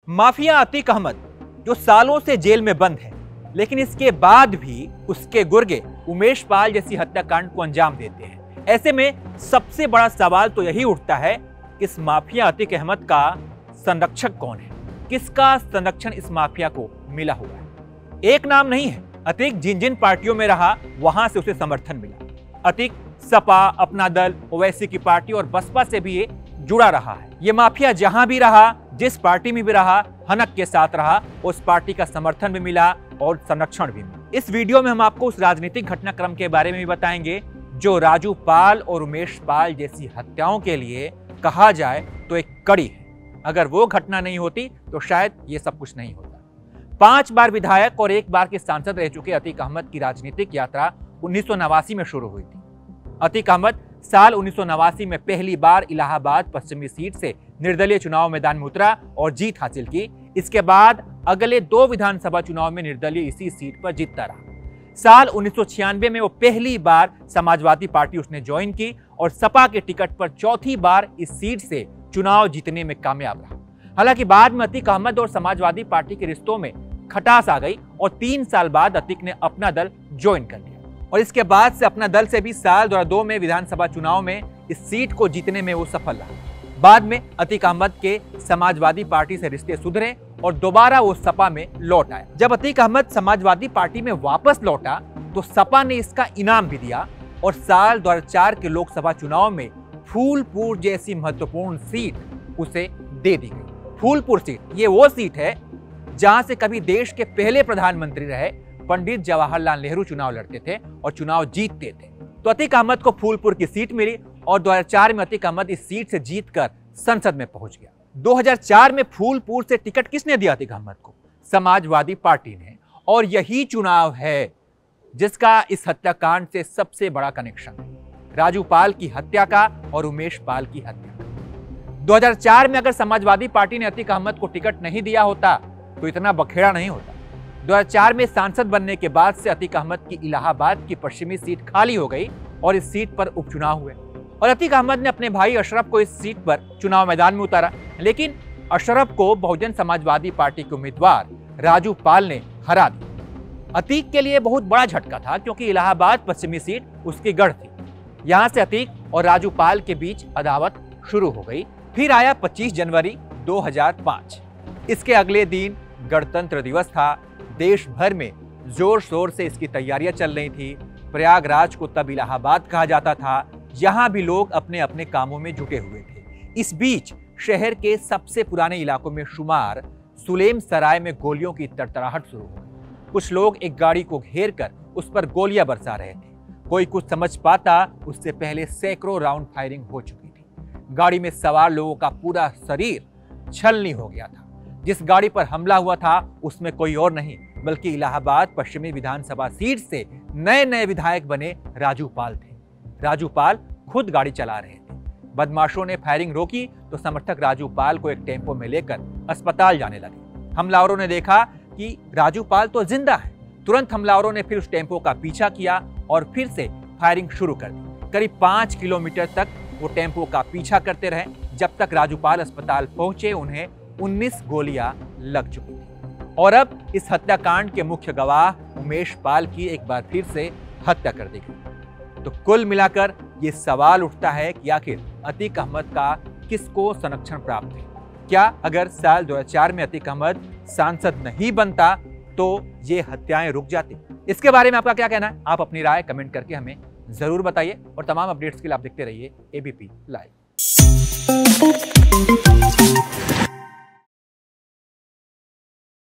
Mafia Atiq Ahmad जो सालों से जेल में बंद है, लेकिन इसके बाद भी उसके गुर्गे उमेश पाल जैसी हत्याकांड को अंजाम देते हैं। ऐसे में सबसे बड़ा सवाल तो यही उठता है, इस माफिया अतीक अहमद का संरक्षक कौन है? किसका संरक्षण इस माफिया को मिला हुआ है? एक नाम नहीं है। अतीक जिन जिन पार्टियों में रहा, वहां से उसे समर्थन मिला। अतीक सपा, अपना दल, ओवैसी की पार्टी और बसपा से भी ये जुड़ा रहा है। ये माफिया जहां भी रहा, जिस पार्टी में भी रहा, हनक के साथ रहा, उस पार्टी का समर्थन भी मिला और संरक्षण भी मिला। इस वीडियो में हम आपको उस राजनीतिक घटनाक्रम के बारे में भी बताएंगे जो राजू पाल और उमेश पाल जैसी हत्याओं के लिए कहा जाए तो एक कड़ी है। अगर वो घटना नहीं होती तो शायद ये सब कुछ नहीं होता। 5 बार विधायक और 1 बार के सांसद रह चुके अतीक अहमद की राजनीतिक यात्रा 1989 में शुरू हुई थी। अतीक अहमद साल 1989 में पहली बार इलाहाबाद पश्चिमी सीट से निर्दलीय चुनाव मैदान में उतरा और जीत हासिल की। इसके बाद अगले 2 विधानसभा चुनाव में निर्दलीय इसी सीट पर जीतता रहा। साल 1996 में वो पहली बार समाजवादी पार्टी उसने ज्वाइन की और सपा के टिकट पर चौथी बार इस सीट से चुनाव जीतने में कामयाब रहा। हालांकि बाद में अतीक अहमद और समाजवादी पार्टी के रिश्तों में खटास आ गई और 3 साल बाद अतीक ने अपना दल ज्वाइन कर लिया और इसके बाद से अपना दल से भी साल 2002 में विधानसभा चुनाव में इस सीट को जीतने में वो सफल रहा। बाद में अतीक अहमद के समाजवादी पार्टी से रिश्ते सुधरे और दोबारा वो सपा में लौट आया। जब अतीक अहमद समाजवादी पार्टी में वापस लौटा तो सपा ने इसका इनाम भी दिया और साल 2004 के लोकसभा चुनाव में फूलपुर जैसी महत्वपूर्ण सीट उसे दे दी गई। फूलपुर सीट ये वो सीट है जहां से कभी देश के पहले प्रधानमंत्री रहे पंडित जवाहरलाल नेहरू चुनाव लड़ते थे और चुनाव जीतते थे। तो अतीक अहमद को फूलपुर की सीट मिली और 2004 में अतीक अहमद इस सीट से जीतकर संसद में पहुंच गया। 2004 में फूलपुर से टिकट किसने दिया अतीक अहमद को? समाजवादी पार्टी ने। और यही चुनाव है जिसका इस हत्याकांड से सबसे बड़ा कनेक्शन है, राजू पाल की हत्या का और उमेश पाल की हत्या का। 2004 में अगर समाजवादी पार्टी ने अतीक अहमद को टिकट नहीं दिया होता तो इतना बखेड़ा नहीं होता। 2004 में सांसद बनने के बाद से अतीक अहमद की इलाहाबाद की पश्चिमी सीट खाली हो गई और इस सीट पर उपचुनाव हुए और अतीक अहमद ने अपने भाई अशरफ को इस सीट पर चुनाव मैदान में उतारा, लेकिन अशरफ को बहुजन समाजवादी पार्टी के उम्मीदवार राजू पाल ने हरा दिया। अतीक के लिए बहुत बड़ा झटका था क्योंकि इलाहाबाद पश्चिमी सीट उसकी गढ़ थी। यहां से अतीक और राजू पाल के बीच अदावत शुरू हो गई। फिर आया 25 जनवरी 2005। इसके अगले दिन गणतंत्र दिवस था। देश भर में जोर शोर से इसकी तैयारियां चल रही थी। प्रयागराज को तब इलाहाबाद कहा जाता था। यहां भी लोग अपने अपने कामों में जुटे हुए थे। इस बीच शहर के सबसे पुराने इलाकों में शुमार सुलेम सराय में गोलियों की तड़तड़ाहट शुरू हो गई। कुछ लोग एक गाड़ी को घेर कर उस पर गोलियां बरसा रहे थे। कोई कुछ समझ पाता उससे पहले सैकड़ों राउंड फायरिंग हो चुकी थी। गाड़ी में सवार लोगों का पूरा शरीर छलनी हो गया था। जिस गाड़ी पर हमला हुआ था उसमें कोई और नहीं बल्कि इलाहाबाद पश्चिमी विधानसभा सीट से नए विधायक बने राजू पाल थे। राजू पाल खुद गाड़ी चला रहे थे। बदमाशों ने फायरिंग रोकी तो समर्थक राजू पाल को एक टेम्पो में लेकर अस्पताल जाने लगे। हमलावरों ने देखा कि राजू पाल तो जिंदा है। तुरंत हमलावरों ने फिर उस टेम्पो का पीछा किया और फिर से फायरिंग शुरू कर दी। करीब 5 किलोमीटर तक वो टेम्पो का पीछा करते रहे। जब तक राजू पाल अस्पताल पहुंचे उन्हें 19 गोलियां लग चुकी थी। और अब इस हत्याकांड के मुख्य गवाह उमेश पाल की एक बार फिर से हत्या कर दी गई। तो कुल मिलाकर ये सवाल उठता है कि आखिर अतीक अहमद का किसको संरक्षण प्राप्त है? क्या अगर साल 2004 में अतीक अहमद सांसद नहीं बनता तो ये हत्याएं रुक जाती? इसके बारे में आपका क्या कहना है? आप अपनी राय कमेंट करके हमें जरूर बताइए और तमाम अपडेट्स के लिए आप देखते रहिए एबीपी लाइव।